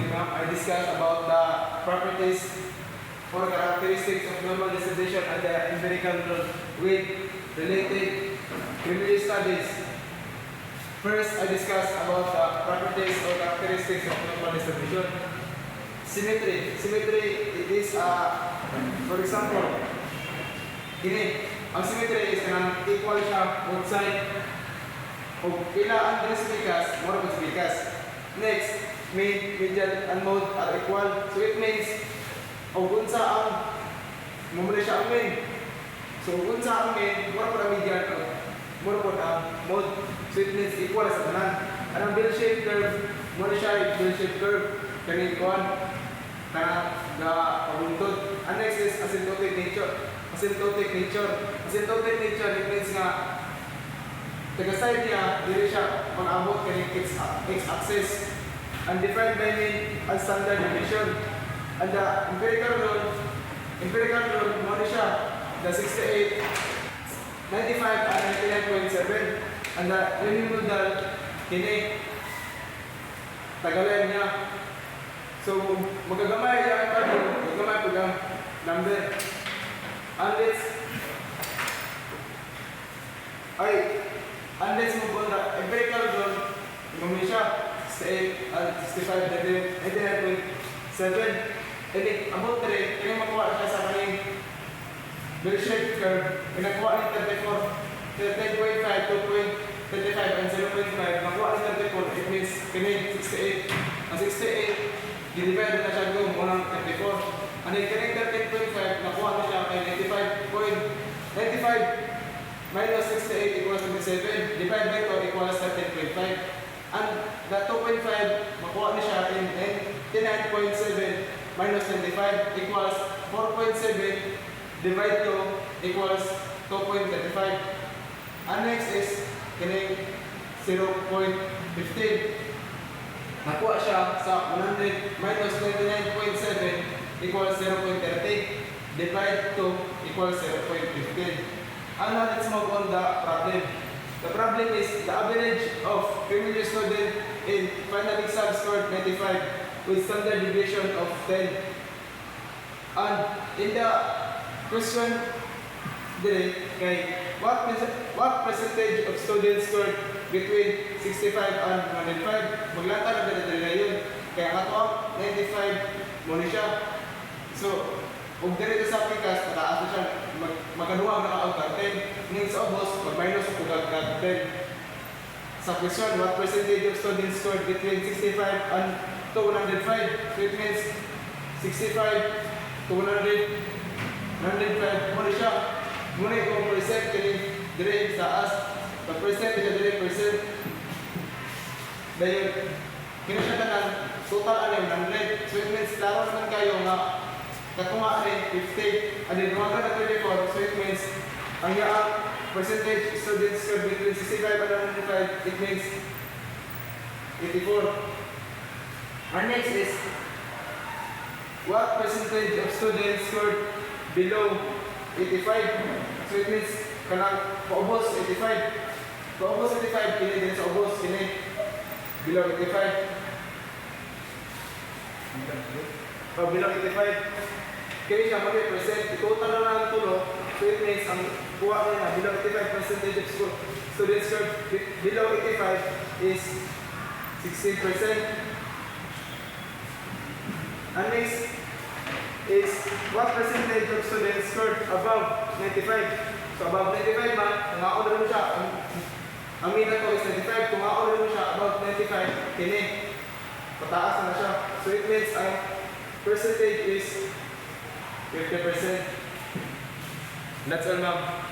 morning, ma'am. I discussed about the properties or characteristics of normal distribution and the empirical rule with related criminal studies. First, I discussed about the properties or characteristics of normal distribution. Symmetry. Symmetry, it is, for example, ini, ang symmetry is kanang equal siya both side o pila ang bigas, more of bigas. Next, mean, median, and mode are equal. So it means, o unsa ang mumuli siya ang mean. So unsa ang mean, more po ang median, more po ang mode. So it means equal sa tanan. And ang bell-shaped curve, more siya bell-shaped curve. Kanil kuhan, na pabuntod. And next is asymptotic nature. Asymptotic nature. Asymptotic nature, it means nga, taga-side niya, dili siya mag-abot kaning x-axis. And defined by mean as standard deviation. And the empirical rule, mo siya, the 68, 95, and 99.7. And the unimodal, kini, tagalan niya. So, magagamay yan pa rin, magagamay po lang number. Unless mo po na empirical rule, gumamit siya, 68 and 65, 99.7. And then, about 3, kaya makuha siya sa kanyang bell-shaped curve, pinakuha ni 34, 13.5, 2.35, and 0.5, nakuha ni 34, it means kini 68. Ang 68, i-divide na siya doon unang 34. And then, kini 13.5, nakuha na siya kay 95 minus 68 equals 27. Divide by 2 equals 13.5. And the 2.5, makuha na siya in 99.7 minus 25 equals 4.7 divide 2 equals 2.35. And next is kining 0.15. Nakuha siya sa 100 minus 99.7 equals 0.30. Divide 2 equals 0.15. And now let's move on the problem. The problem is the average of criminal student in final exam scored 95 with standard deviation of 10. And in the question, what percentage of students scored between 65 and 105? Maglata na dala yun. Kaya ato 95 mo siya. So, kung dito sa pikas, nakaasa siya, maganuwag na ka-out 10. Ngayon sa obos, mag-minus ko ka 10. Sa question, what percentage of students scored between 65 and 105? So it means 65 to 100, 105 mo siya. Muna yung percent kini dire sa as. The percent is dire percent. Dahil kina siya tanan total ano 100. So it means klaro naman kayo nga katunga rin 50. And then nuwaga na 24. So it means ang yaang percentage students scored between 65 and 105, it means 84. And next is what percentage of students scored below 85? So it means kanang paubos 85. Paubos 85, kini din sa ubos, kini below 85. Below 85. Kaya siya mag-represent, total na lang tulo. So it means ang kuha niya below 85 percentage of students scored below 85 is 16%. And next is what percentage of students scored above 95? So above 95 man, kung ako na siya, ang mean ko is 95, kung ako na siya above 95, kini, pataas na siya. So it means ang percentage is 50%. That's all, ma'am.